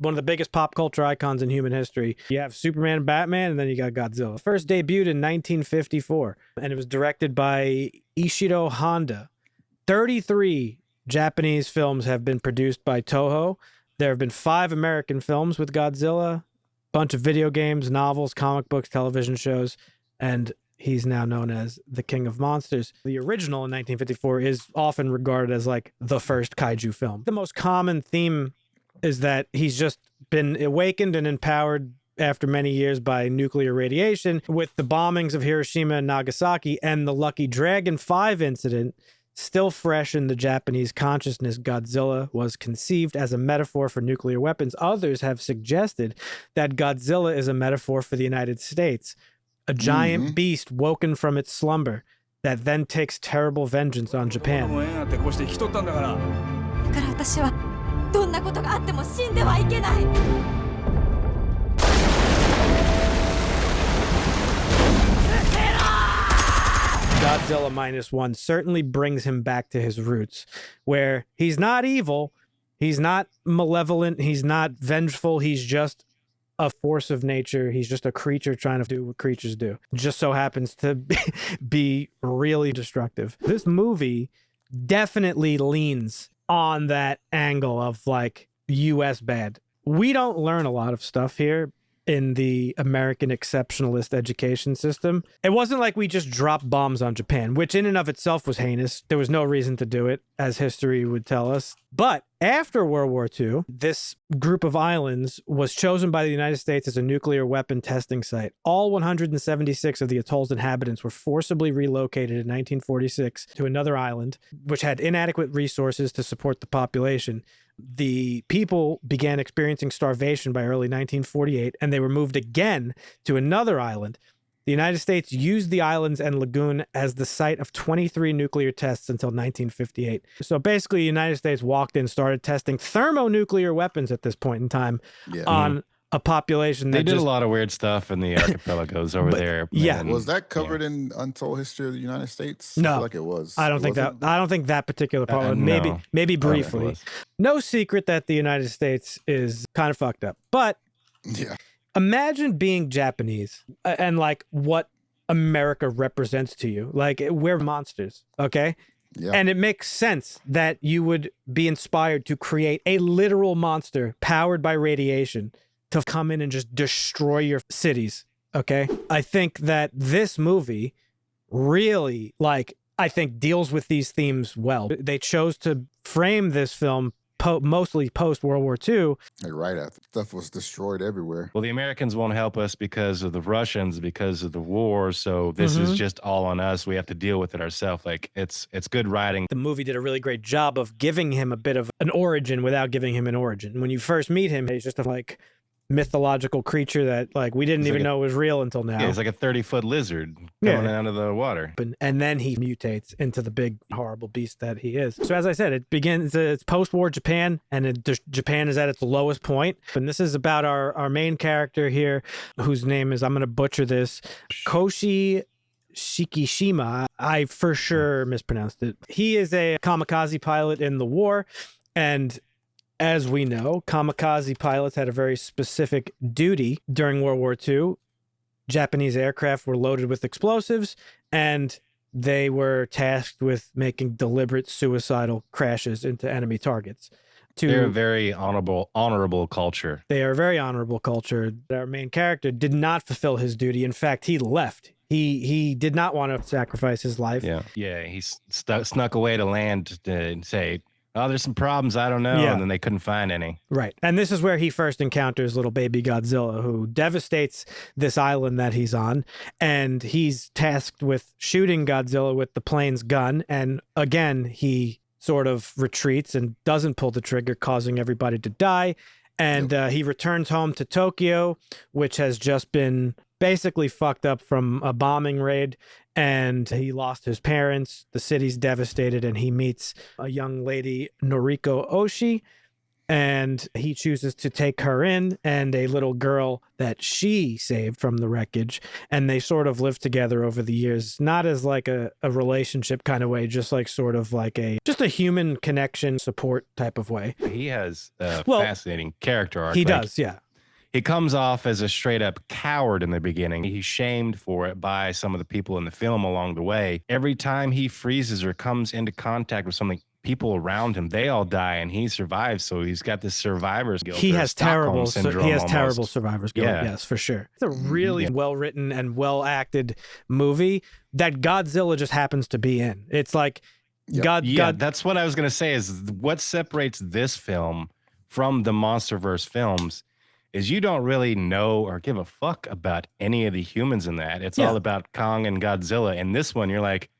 one of the biggest pop culture icons in human history. You have Superman and Batman, and then you got Godzilla. First debuted in 1954, and it was directed by Ishiro Honda. 33 Japanese films have been produced by Toho. There have been 5 American films with Godzilla, a bunch of video games, novels, comic books, television shows, and he's now known as the King of Monsters. The original in 1954 is often regarded as like the first kaiju film. The most common theme is that he's just been awakened and empowered after many years by nuclear radiation. With the bombings of Hiroshima and Nagasaki and the Lucky Dragon 5 incident still fresh in the Japanese consciousness, Godzilla was conceived as a metaphor for nuclear weapons. Others have suggested that Godzilla is a metaphor for the United States, a giant beast woken from its slumber that then takes terrible vengeance on Japan. Godzilla Minus One certainly brings him back to his roots, where he's not evil, he's not malevolent, he's not vengeful, he's just a force of nature. He's just a creature trying to do what creatures do. Just so happens to be really destructive. This movie definitely leans on that angle of like US bad. We don't learn a lot of stuff here in the American exceptionalist education system. It wasn't like we just dropped bombs on Japan, which in and of itself was heinous. There was no reason to do it, as history would tell us. But after World War II, this group of islands was chosen by the United States as a nuclear weapon testing site. All 176 of the atoll's inhabitants were forcibly relocated in 1946 to another island, which had inadequate resources to support the population. The people began experiencing starvation by early 1948, and they were moved again to another island. The United States used the islands and lagoon as the site of 23 nuclear tests until 1958. So basically, the United States walked in, started testing thermonuclear weapons at this point in time on a population that they did a lot of weird stuff in the archipelagos over there. Yeah. Was that covered in Untold History of the United States? No. I feel like it was. I don't think that particular part. No. Maybe briefly. No secret that the United States is kind of fucked up. But Yeah. imagine being Japanese and like what America represents to you. Like, we're monsters, okay? Yeah. And it makes sense that you would be inspired to create a literal monster powered by radiation to come in and just destroy your cities, okay? I think that this movie really, I think deals with these themes well. They chose to frame this film mostly post-World War II. Like right after stuff was destroyed everywhere. Well, the Americans won't help us because of the Russians, because of the war. So this is just all on us. We have to deal with it ourselves. Like, it's good writing. The movie did a really great job of giving him a bit of an origin without giving him an origin. When you first meet him, he's just a mythological creature that we didn't even know was real until now. Yeah, he's like a 30-foot lizard coming out of the water. And then he mutates into the big, horrible beast that he is. So as I said, it's post-war Japan, and Japan is at its lowest point. And this is about our main character here, whose name is, I'm going to butcher this, Koshi Shikishima. I for sure mispronounced it. He is a kamikaze pilot in the war, and as we know, kamikaze pilots had a very specific duty during World War II. Japanese aircraft were loaded with explosives, and they were tasked with making deliberate suicidal crashes into enemy targets. They're a very honorable culture. They are a very honorable culture. Our main character did not fulfill his duty. In fact, he left. He did not want to sacrifice his life. Yeah. He snuck away to land to say, oh, there's some problems, I don't know. Yeah. And then they couldn't find any. Right. And this is where he first encounters little baby Godzilla, who devastates this island that he's on. And he's tasked with shooting Godzilla with the plane's gun. And again, he sort of retreats and doesn't pull the trigger, causing everybody to die. And he returns home to Tokyo, which has just been basically fucked up from a bombing raid. And he lost his parents. The city's devastated, and he meets a young lady, Noriko Oshi, and he chooses to take her in and a little girl that she saved from the wreckage, and they sort of live together over the years, not as like a relationship kind of way, just like sort of like just a human connection support type of way. He has a fascinating character arc. He does, yeah. He comes off as a straight up coward in the beginning. He's shamed for it by some of the people in the film along the way. Every time he freezes or comes into contact with something, people around him, they all die and he survives. So he's got this survivor's guilt. He has terrible survivor's guilt. Yeah. Yes, for sure. It's a really well written and well acted movie that Godzilla just happens to be in. It's like God. That's what I was going to say is what separates this film from the MonsterVerse films is you don't really know or give a fuck about any of the humans in that. It's all about Kong and Godzilla. And this one, you're like,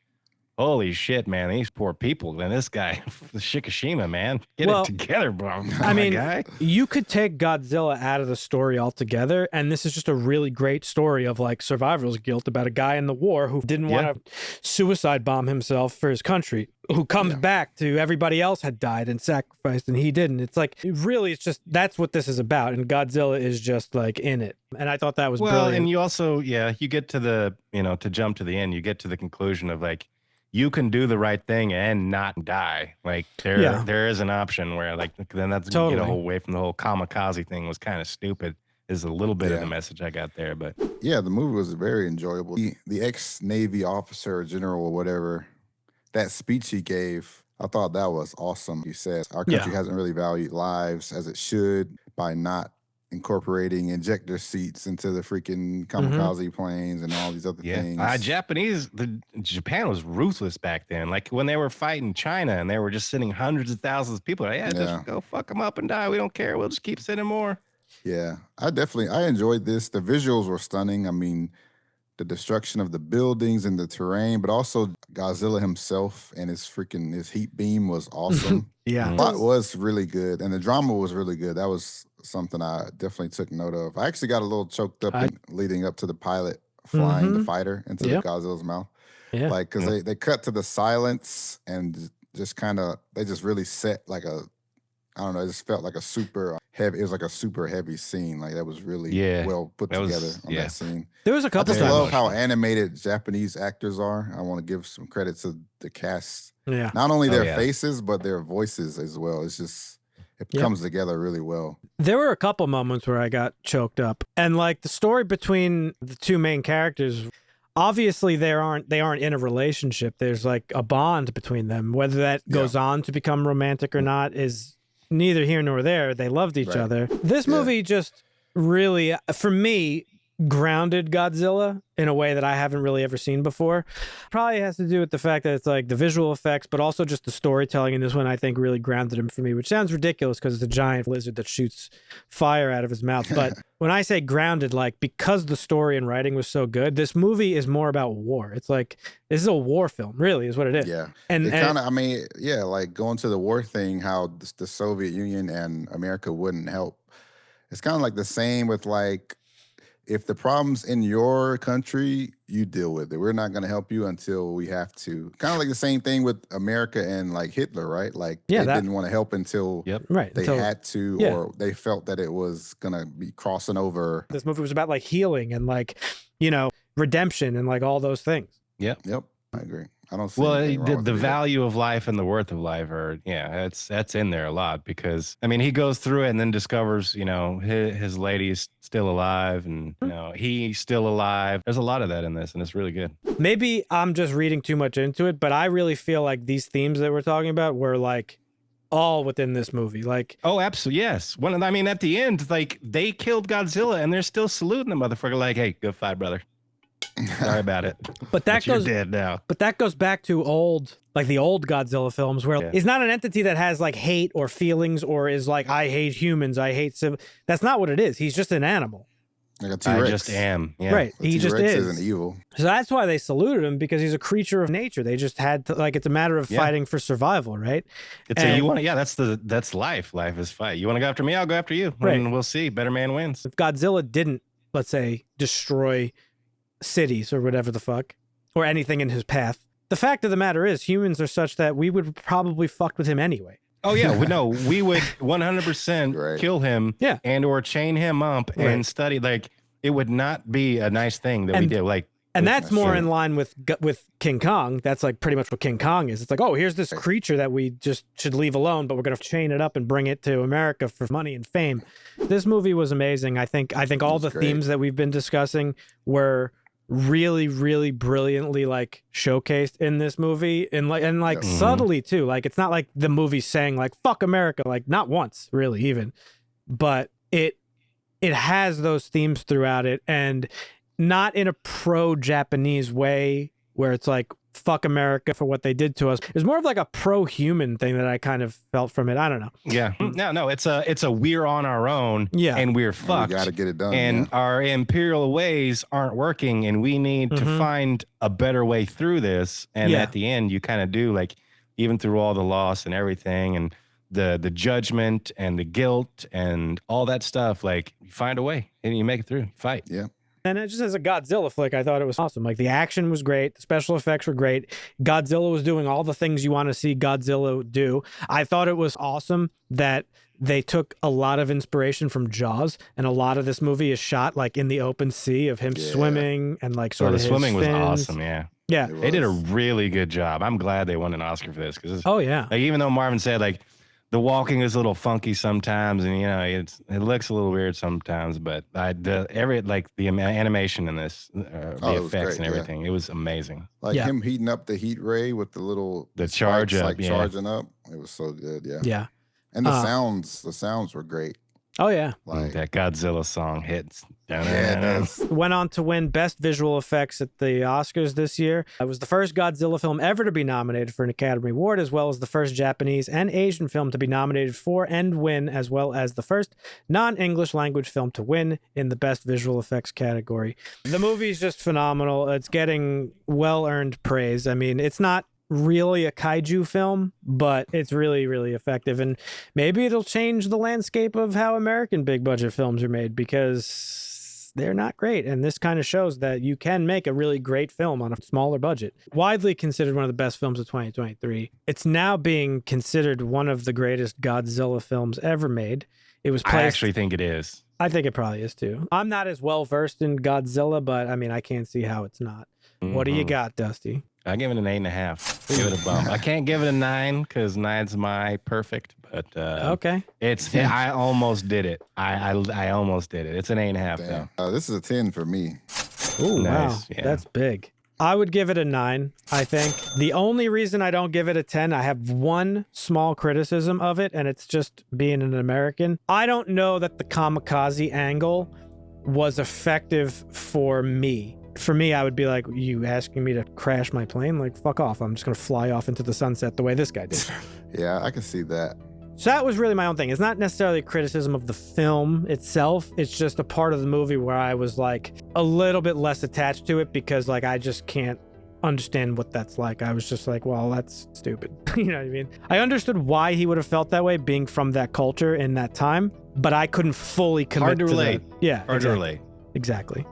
holy shit, man, these poor people. And this guy, Shikishima, man, get it together, bro. I mean, you could take Godzilla out of the story altogether, and this is just a really great story of like survivor's guilt about a guy in the war who didn't want to suicide bomb himself for his country, who comes back to everybody else had died and sacrificed, and he didn't. It's like, really, it's just, that's what this is about, and Godzilla is just like in it. And I thought that was brilliant. And you also, you get to the, to jump to the end, you get to the conclusion of like, you can do the right thing and not die. Like there is an option where like, then that's get away from the whole kamikaze thing was kind of stupid is a little bit of the message I got there, but yeah, the movie was very enjoyable. The ex-Navy officer or general or whatever, that speech he gave, I thought that was awesome. He said, our country hasn't really valued lives as it should by not incorporating injector seats into the freaking kamikaze planes and all these other things. Japan was ruthless back then. Like when they were fighting China and they were just sending hundreds of thousands of people. Just go fuck them up and die. We don't care. We'll just keep sending more. Yeah, I enjoyed this. The visuals were stunning. I mean, the destruction of the buildings and the terrain, but also Godzilla himself and his heat beam was awesome. The plot was really good, and the drama was really good. That was something I definitely took note of. I actually got a little choked up leading up to the pilot flying the fighter into the Godzilla's mouth. Yeah. Like, because they cut to the silence and just kind of, they just really set like a, I don't know, it just felt like a super heavy, it was like a super heavy scene. Like that was really well put together on that scene. There was a couple I just love how animated Japanese actors are. I want to give some credit to the cast. Yeah. Not only their faces, but their voices as well. It's just, it comes together really well. There were a couple moments where I got choked up, and like the story between the two main characters, obviously they aren't in a relationship. There's like a bond between them. Whether that goes on to become romantic or not is neither here nor there. They loved each other. This movie just really, for me, grounded Godzilla in a way that I haven't really ever seen before. Probably has to do with the fact that it's like the visual effects, but also just the storytelling in this one, I think really grounded him for me, which sounds ridiculous because it's a giant lizard that shoots fire out of his mouth. But when I say grounded, like because the story and writing was so good, this movie is more about war. It's like, this is a war film, really is what it is. Yeah. And kind of, I mean, like going to the war thing, how the Soviet Union and America wouldn't help. It's kind of like the same with like, if the problem's in your country, you deal with it. We're not going to help you until we have to. Kind of like the same thing with America and like Hitler, right? Like they didn't want to help until they had to, or they felt that it was going to be crossing over. This movie was about like healing and like, redemption and like all those things. Yep. I agree. I don't see the value of life and the worth of life are, that's in there a lot because, I mean, he goes through it and then discovers, his lady's still alive and, he's still alive. There's a lot of that in this and it's really good. Maybe I'm just reading too much into it, but I really feel like these themes that we're talking about were like all within this movie. Like, oh, absolutely. Yes. I mean, at the end, like they killed Godzilla and they're still saluting the motherfucker like, hey, good fight, brother. Sorry about it. But you're dead now. But that goes back to the old Godzilla films where he's not an entity that has like hate or feelings or is like, I hate humans, I hate that's not what it is. He's just an animal. Like a T-Rex. I just am. Yeah. Right. He just is. Isn't evil. So that's why they saluted him, because he's a creature of nature. They just had to, like, it's a matter of fighting for survival, right? That's life. Life is fight. You want to go after me? I'll go after you. Right. And we'll see. Better man wins. If Godzilla didn't, let's say, destroy cities or whatever the fuck, or anything in his path, the fact of the matter is humans are such that we would probably fuck with him anyway. Oh yeah, we would 100% Right. kill him, Yeah. and or chain him up Right. and study. Like it would not be a nice thing that we And- did. Like, And that's more true. in line with King Kong. That's like pretty much what King Kong is. It's like, oh, here's this Right. creature that we just should leave alone, but we're going to chain it up and bring it to America for money and fame. This movie was amazing. I think all was the great. themes that we've been discussing were really, really brilliantly like showcased in this movie, and like Yeah. Mhm. subtly too. Like it's not like the movie saying like "fuck America," like not once really even, but it has those themes throughout it, and not in a pro-Japanese way where it's like fuck America for what they did to us. It's more of like a pro-human thing that I kind of felt from it. I don't know. yeah, no, it's a we're on our own, Yeah. and we're We fucked, got to get it done. and our imperial ways aren't working, and we need to Mhm. find a better way through this. And Yeah. at the end, you kind of do, like, even through all the loss and everything, and the judgment and the guilt and all that stuff, like you find a way and you make it through. You fight. Yeah. And it just as a Godzilla flick, I thought it was awesome. Like the action was great, the special effects were great. Godzilla was doing all the things you want to see Godzilla do. I thought it was awesome that they took a lot of inspiration from Jaws, and a lot of this movie is shot like in the open sea of him Yeah. swimming and like So sort the of his swimming was fins. awesome. Yeah, Yeah. It they did a was. really good job. I'm glad they won an Oscar for this, because Oh yeah. like, even though Marvin said like the walking is a little funky sometimes, and it looks a little weird sometimes, but the animation in this, the it was effects great, and yeah. everything, it was amazing. Like Yeah. him heating up the heat ray with the little The charge spikes, up, like yeah. charging up. It was so good. Yeah. Yeah. And the sounds were great. Oh yeah. Like That Godzilla song hits. yeah, that's Went on to win Best Visual Effects at the Oscars this year. It was the first Godzilla film ever to be nominated for an Academy Award, as well as the first Japanese and Asian film to be nominated for and win, as well as the first non-English language film to win in the Best Visual Effects category. The movie's just phenomenal. It's getting well-earned praise. I mean, it's not really a kaiju film, but it's really, really effective. And maybe it'll change the landscape of how American big budget films are made, because they're not great. And this kind of shows that you can make a really great film on a smaller budget. Widely considered one of the best films of 2023. It's now being considered one of the greatest Godzilla films ever made. It was I placed, actually think it is. I think it probably is too. I'm not as well versed in Godzilla, but I mean, I can't see how it's not. What do you Mhm. got, Dusty? I give it an 8.5. Give it a bump. I can't give it a 9 because 9's my perfect, but Okay. I almost did it. I almost did it. It's an 8.5 damn. though. This is a 10 for me. Ooh, wow. Nice, yeah. That's big. I would give it a 9, I think. The only reason I don't give it a 10, I have one small criticism of it, and it's just being an American. I don't know that the kamikaze angle was effective for me. For me, I would be like, you asking me to crash my plane? Like, fuck off. I'm just going to fly off into the sunset the way this guy did. Yeah, I can see that. So that was really my own thing. It's not necessarily a criticism of the film itself. It's just a part of the movie where I was like a little bit less attached to it, because like I just can't understand what that's like. I was just like, well, that's stupid. You know what I mean? I understood why he would have felt that way, being from that culture in that time, but I couldn't fully commit Hard to relate. Yeah, Hard to relate. Exactly.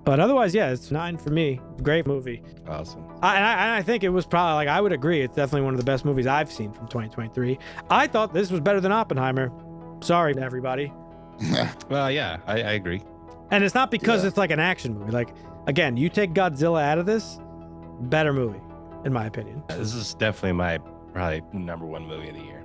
But otherwise, yeah, it's 9 for me. Great movie. Awesome. I think it was probably, like, I would agree, it's definitely one of the best movies I've seen from 2023. I thought this was better than Oppenheimer. Sorry, everybody. Well, yeah, I agree. And it's not because Yeah. it's like an action movie. Like, again, you take Godzilla out of this, better movie, in my opinion. This is definitely my probably #1 movie of the year.